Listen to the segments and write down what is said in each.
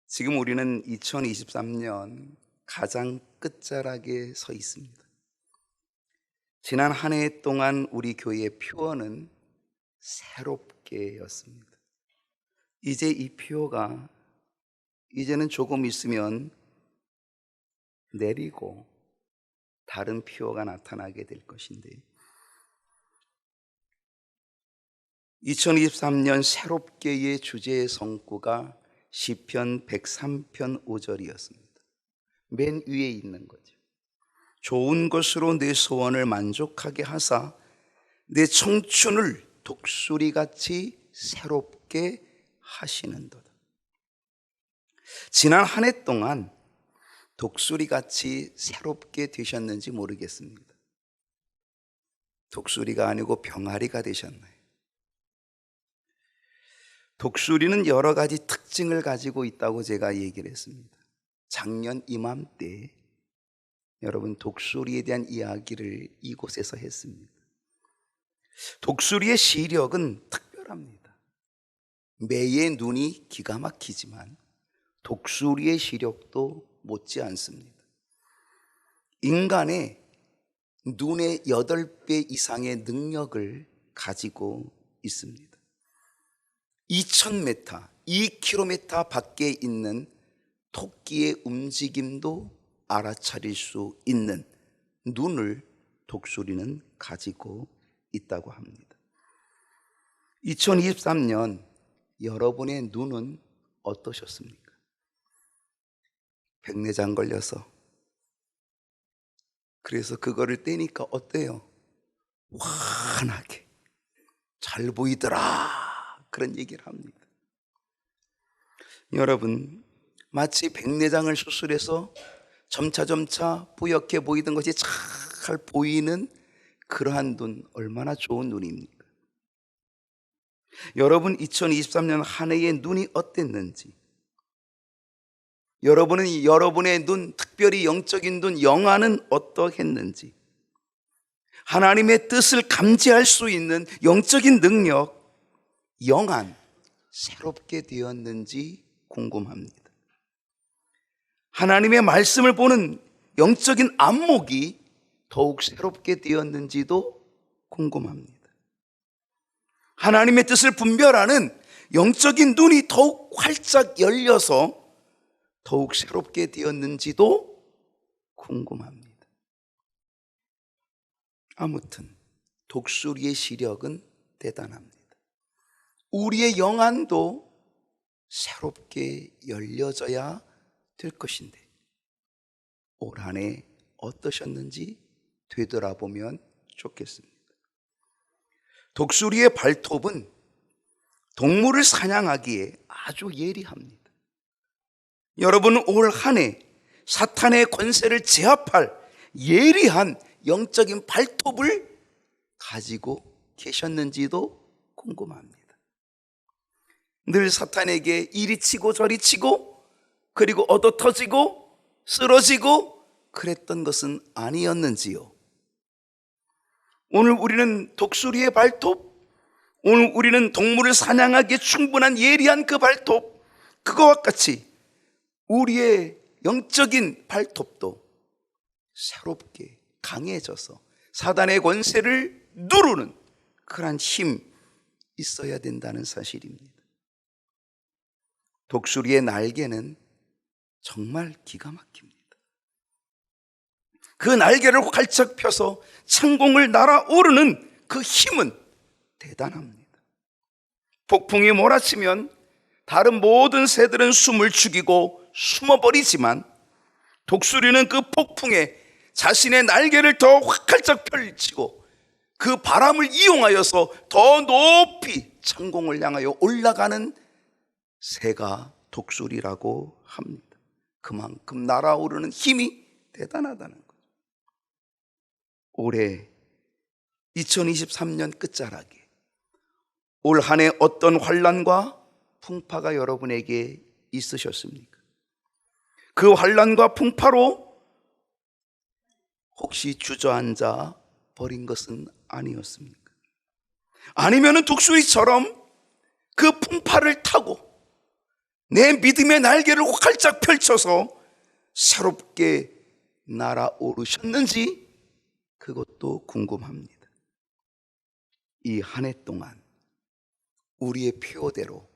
지금 우리는 2023년 가장 끝자락에 서 있습니다. 지난 한 해 동안 우리 교회의 표어는 새롭게였습니다. 이제 이 표어가 이제는 조금 있으면 내리고 다른 표어가 나타나게 될 것인데, 2023년 새롭게의 주제의 성구가 시편 103편 5절이었습니다. 맨 위에 있는 거죠. 좋은 것으로 내 소원을 만족하게 하사 내 청춘을 독수리같이 새롭게 하시는도다. 지난 한 해 동안 독수리같이 새롭게 되셨는지 모르겠습니다. 독수리가 아니고 병아리가 되셨나요? 독수리는 여러 가지 특징을 가지고 있다고 제가 얘기를 했습니다. 작년 이맘때 여러분 독수리에 대한 이야기를 이곳에서 했습니다. 독수리의 시력은 특별합니다. 매의 눈이 기가 막히지만 독수리의 시력도 못지 않습니다. 인간의 눈의 8배 이상의 능력을 가지고 있습니다. 2000m, 2km 밖에 있는 토끼의 움직임도 알아차릴 수 있는 눈을 독수리는 가지고 있다고 합니다. 2023년 여러분의 눈은 어떠셨습니까? 백내장 걸려서 그래서 그거를 떼니까 어때요? 환하게 잘 보이더라, 그런 얘기를 합니다. 여러분, 마치 백내장을 수술해서 점차 뿌옇게 보이던 것이 잘 보이는 그러한 눈, 얼마나 좋은 눈입니까? 여러분, 2023년 한 해의 눈이 어땠는지, 여러분은 여러분의 눈, 특별히 영적인 눈, 영안은 어떠했는지, 하나님의 뜻을 감지할 수 있는 영적인 능력, 영안, 새롭게 되었는지 궁금합니다. 하나님의 말씀을 보는 영적인 안목이 더욱 새롭게 되었는지도 궁금합니다. 하나님의 뜻을 분별하는 영적인 눈이 더욱 활짝 열려서 더욱 새롭게 되었는지도 궁금합니다. 아무튼 독수리의 시력은 대단합니다. 우리의 영안도 새롭게 열려져야 될 것인데, 올 한 해 어떠셨는지 되돌아보면 좋겠습니다. 독수리의 발톱은 동물을 사냥하기에 아주 예리합니다. 여러분은 올 한 해 사탄의 권세를 제압할 예리한 영적인 발톱을 가지고 계셨는지도 궁금합니다. 늘 사탄에게 이리 치고 저리 치고 그리고 얻어 터지고 쓰러지고 그랬던 것은 아니었는지요? 오늘 우리는 독수리의 발톱, 오늘 우리는 동물을 사냥하기에 충분한 예리한 그 발톱, 그거와 같이 우리의 영적인 발톱도 새롭게 강해져서 사단의 권세를 누르는 그런 힘 있어야 된다는 사실입니다. 독수리의 날개는 정말 기가 막힙니다. 그 날개를 활짝 펴서 창공을 날아오르는 그 힘은 대단합니다. 폭풍이 몰아치면 다른 모든 새들은 숨을 죽이고 숨어버리지만 독수리는 그 폭풍에 자신의 날개를 더 활짝 펼치고 그 바람을 이용하여서 더 높이 창공을 향하여 올라가는 새가 독수리라고 합니다. 그만큼 날아오르는 힘이 대단하다는 거죠. 올해 2023년 끝자락에 올 한 해 어떤 환난과 풍파가 여러분에게 있으셨습니까? 그 환난과 풍파로 혹시 주저앉아 버린 것은 아니었습니까? 아니면은 독수리처럼 그 풍파를 타고 내 믿음의 날개를 활짝 펼쳐서 새롭게 날아오르셨는지 그것도 궁금합니다. 이 한 해 동안 우리의 표대로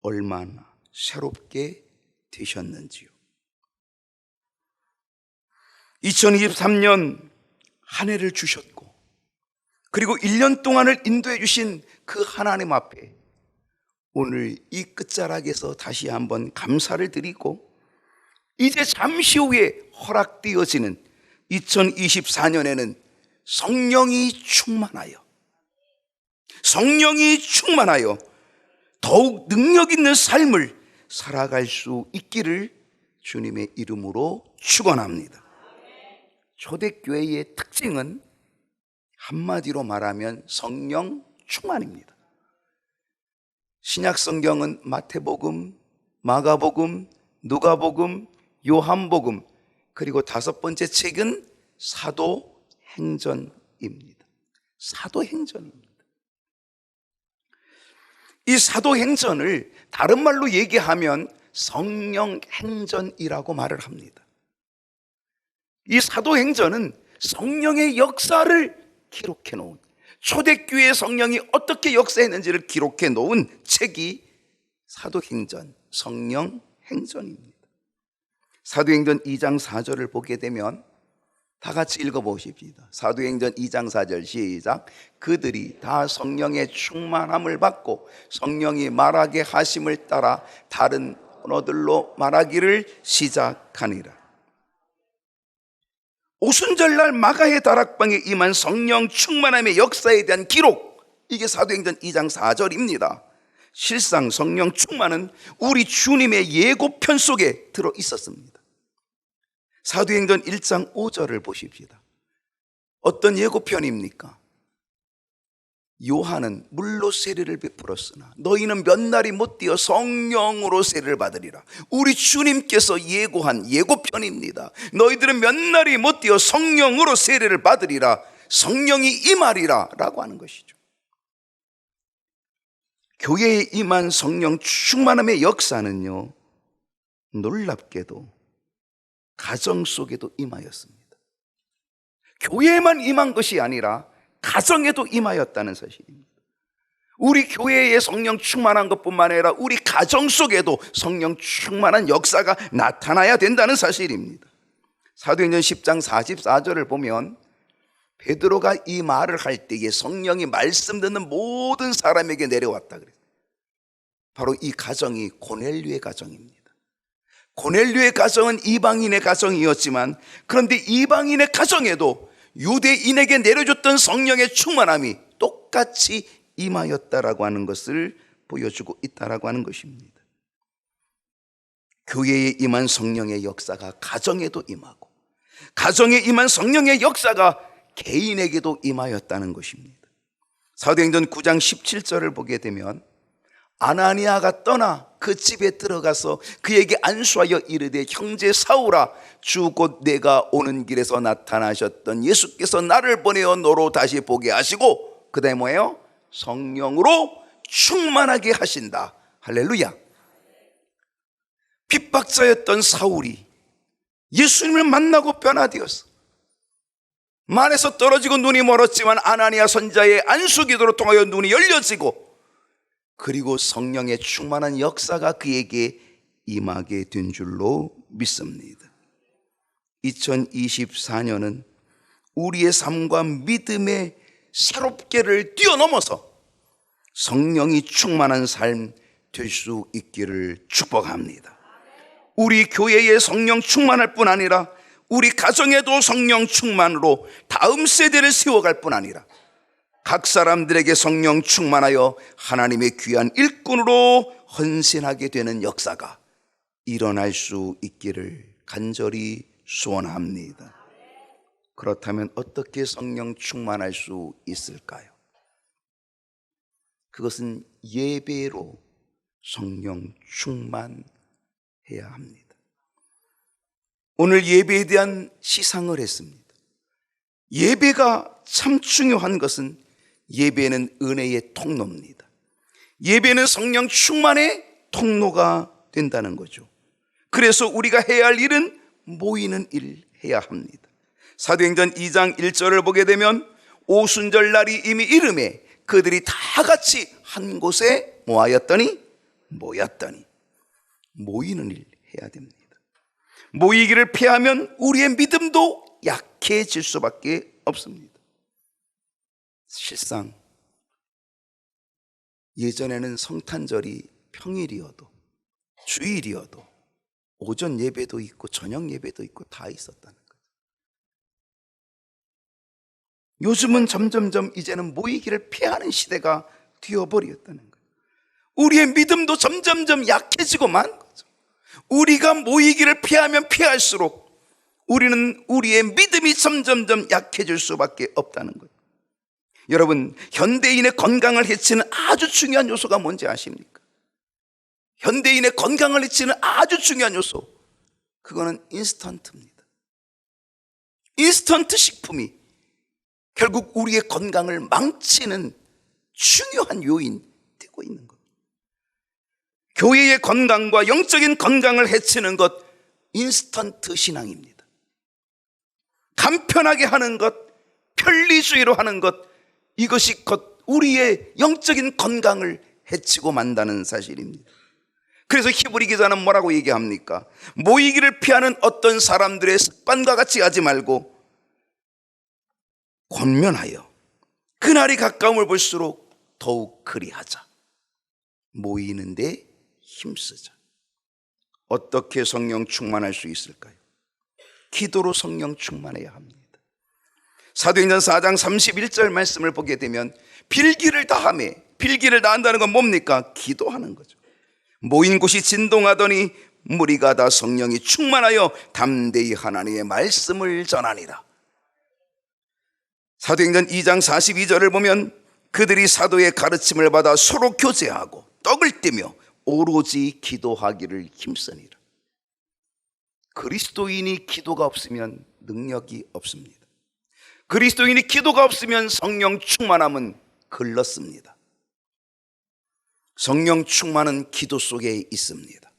얼마나 새롭게 되셨는지요. 2023년 한 해를 주셨고, 그리고 1년 동안을 인도해 주신 그 하나님 앞에 오늘 이 끝자락에서 다시 한번 감사를 드리고, 이제 잠시 후에 허락되어지는 2024년에는 성령이 충만하여 더욱 능력 있는 삶을 살아갈 수 있기를 주님의 이름으로 축원합니다. 초대교회의 특징은 한마디로 말하면 성령 충만입니다. 신약 성경은 마태복음, 마가복음, 누가복음, 요한복음, 그리고 5번째 책은 사도행전입니다. 이 사도행전을 다른 말로 얘기하면 성령행전이라고 말을 합니다. 이 사도행전은 성령의 역사를 기록해 놓은, 초대교회의 성령이 어떻게 역사했는지를 기록해 놓은 책이 사도행전, 성령행전입니다. 사도행전 2장 4절을 보게 되면 다 같이 읽어보십시다. 사도행전 2장 4절 시작. 그들이 다 성령의 충만함을 받고 성령이 말하게 하심을 따라 다른 언어들로 말하기를 시작하니라. 오순절날 마가의 다락방에 임한 성령 충만함의 역사에 대한 기록, 이게 사도행전 2장 4절입니다. 실상 성령 충만은 우리 주님의 예고편 속에 들어 있었습니다. 사도행전 1장 5절을 보십시다. 어떤 예고편입니까? 요한은 물로 세례를 베풀었으나 너희는 몇 날이 못 되어 성령으로 세례를 받으리라. 우리 주님께서 예고한 예고편입니다. 너희들은 몇 날이 못 되어 성령으로 세례를 받으리라. 성령이 임하리라 라고 하는 것이죠. 교회에 임한 성령 충만함의 역사는요, 놀랍게도 가정 속에도 임하였습니다. 교회에만 임한 것이 아니라 가정에도 임하였다는 사실입니다. 우리 교회에 성령 충만한 것뿐만 아니라 우리 가정 속에도 성령 충만한 역사가 나타나야 된다는 사실입니다. 사도행전 10장 44절을 보면 베드로가 이 말을 할 때에 성령이 말씀 듣는 모든 사람에게 내려왔다 그랬어요. 바로 이 가정이 고넬료의 가정입니다. 고넬료의 가정은 이방인의 가정이었지만, 그런데 이방인의 가정에도 유대인에게 내려줬던 성령의 충만함이 똑같이 임하였다라고 하는 것을 보여주고 있다라고 하는 것입니다. 교회에 임한 성령의 역사가 가정에도 임하고, 가정에 임한 성령의 역사가 개인에게도 임하였다는 것입니다. 사도행전 9장 17절을 보게 되면 아나니아가 떠나 그 집에 들어가서 그에게 안수하여 이르되 형제 사울아, 주 곧 내가 오는 길에서 나타나셨던 예수께서 나를 보내어 너로 다시 보게 하시고, 그 다음에 뭐예요? 성령으로 충만하게 하신다. 할렐루야. 핍박자였던 사울이 예수님을 만나고 변화되었어. 말에서 떨어지고 눈이 멀었지만 아나니아 선자의 안수기도로 통하여 눈이 열려지고, 그리고 성령의 충만한 역사가 그에게 임하게 된 줄로 믿습니다. 2024년은 우리의 삶과 믿음의 새롭게를 뛰어넘어서 성령이 충만한 삶 될 수 있기를 축복합니다. 우리 교회에 성령 충만할 뿐 아니라 우리 가정에도 성령 충만으로 다음 세대를 세워갈 뿐 아니라 각 사람들에게 성령 충만하여 하나님의 귀한 일꾼으로 헌신하게 되는 역사가 일어날 수 있기를 간절히 소원합니다. 그렇다면 어떻게 성령 충만할 수 있을까요? 그것은 예배로 성령 충만해야 합니다. 오늘 예배에 대한 시상을 했습니다. 예배가 참 중요한 것은 예배는 은혜의 통로입니다. 예배는 성령 충만의 통로가 된다는 거죠. 그래서 우리가 해야 할 일은 모이는 일 해야 합니다. 사도행전 2장 1절을 보게 되면 오순절 날이 이미 이름에 그들이 다 같이 한 곳에 모였더니 모이는 일 해야 됩니다. 모이기를 피하면 우리의 믿음도 약해질 수밖에 없습니다. 실상 예전에는 성탄절이 평일이어도 주일이어도 오전 예배도 있고 저녁 예배도 있고 다 있었다는 거예요. 요즘은 점점점 이제는 모이기를 피하는 시대가 되어버렸다는 거예요. 우리의 믿음도 점점점 약해지고만 거죠. 우리가 모이기를 피하면 피할수록 우리는 우리의 믿음이 점점점 약해질 수밖에 없다는 거예요. 여러분, 현대인의 건강을 해치는 아주 중요한 요소가 뭔지 아십니까? 현대인의 건강을 해치는 아주 중요한 요소, 그거는 인스턴트입니다. 인스턴트 식품이 결국 우리의 건강을 망치는 중요한 요인이 되고 있는 것. 교회의 건강과 영적인 건강을 해치는 것, 인스턴트 신앙입니다. 간편하게 하는 것, 편리주의로 하는 것, 이것이 곧 우리의 영적인 건강을 해치고 만다는 사실입니다. 그래서 히브리 기자는 뭐라고 얘기합니까? 모이기를 피하는 어떤 사람들의 습관과 같이 하지 말고 권면하여 그날이 가까움을 볼수록 더욱 그리하자. 모이는데 힘쓰자. 어떻게 성령 충만할 수 있을까요? 기도로 성령 충만해야 합니다. 사도행전 4장 31절 말씀을 보게 되면 빌기를 다하며, 빌기를 다한다는 건 뭡니까? 기도하는 거죠. 모인 곳이 진동하더니 무리가 다 성령이 충만하여 담대히 하나님의 말씀을 전하니라. 사도행전 2장 42절을 보면 그들이 사도의 가르침을 받아 서로 교제하고 떡을 떼며 오로지 기도하기를 힘쓰니라. 그리스도인이 기도가 없으면 능력이 없습니다. 그리스도인이 기도가 없으면 성령 충만함은 글렀습니다. 성령 충만은 기도 속에 있습니다.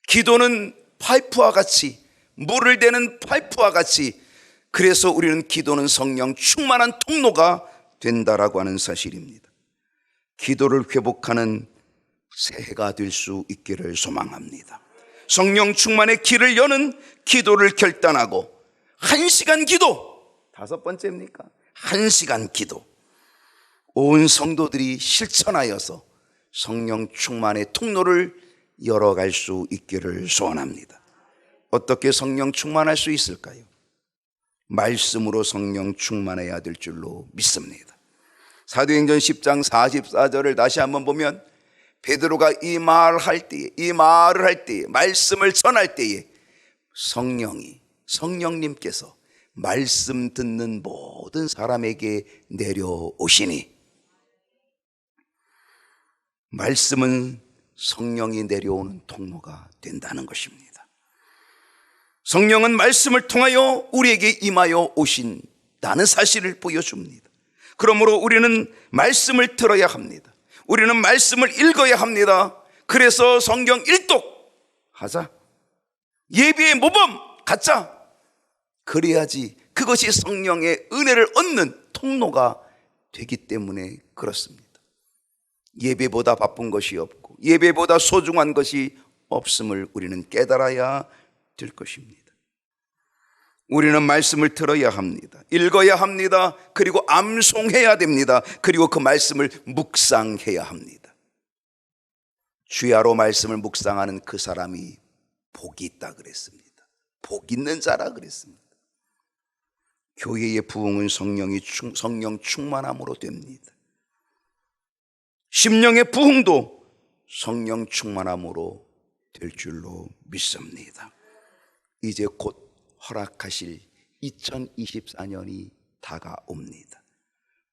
기도는 파이프와 같이, 물을 대는 파이프와 같이, 그래서 우리는 기도는 성령 충만한 통로가 된다라고 하는 사실입니다. 기도를 회복하는 새해가 될 수 있기를 소망합니다. 성령 충만의 길을 여는 기도를 결단하고 1시간 기도, 5번째입니까? 1시간 기도. 온 성도들이 실천하여서 성령 충만의 통로를 열어갈 수 있기를 소원합니다. 어떻게 성령 충만할 수 있을까요? 말씀으로 성령 충만해야 될 줄로 믿습니다. 사도행전 10장 44절을 다시 한번 보면 베드로가 이 말을 할 때에 말씀을 전할 때에 성령님께서 말씀 듣는 모든 사람에게 내려오시니, 말씀은 성령이 내려오는 통로가 된다는 것입니다. 성령은 말씀을 통하여 우리에게 임하여 오신다는 사실을 보여줍니다. 그러므로 우리는 말씀을 들어야 합니다. 우리는 말씀을 읽어야 합니다. 그래서 성경 일독 하자, 예배의 모범 갖자. 그래야지 그것이 성령의 은혜를 얻는 통로가 되기 때문에 그렇습니다. 예배보다 바쁜 것이 없고 예배보다 소중한 것이 없음을 우리는 깨달아야 될 것입니다. 우리는 말씀을 들어야 합니다. 읽어야 합니다. 그리고 암송해야 됩니다. 그리고 그 말씀을 묵상해야 합니다. 주야로 말씀을 묵상하는 그 사람이 복이 있다 그랬습니다. 복 있는 자라 그랬습니다. 교회의 부흥은 성령 충만함으로 됩니다. 심령의 부흥도 성령 충만함으로 될 줄로 믿습니다. 이제 곧 허락하실 2024년이 다가옵니다.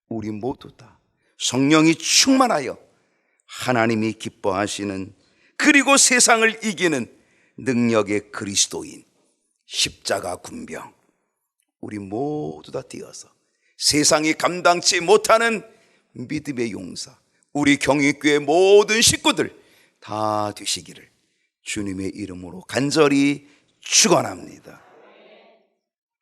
우리 모두 다 성령이 충만하여 하나님이 기뻐하시는, 그리고 세상을 이기는 능력의 그리스도인, 십자가 군병, 우리 모두 다 되어서 세상이 감당치 못하는 믿음의 용사, 우리 경희교회 모든 식구들 다 되시기를 주님의 이름으로 간절히 축원합니다.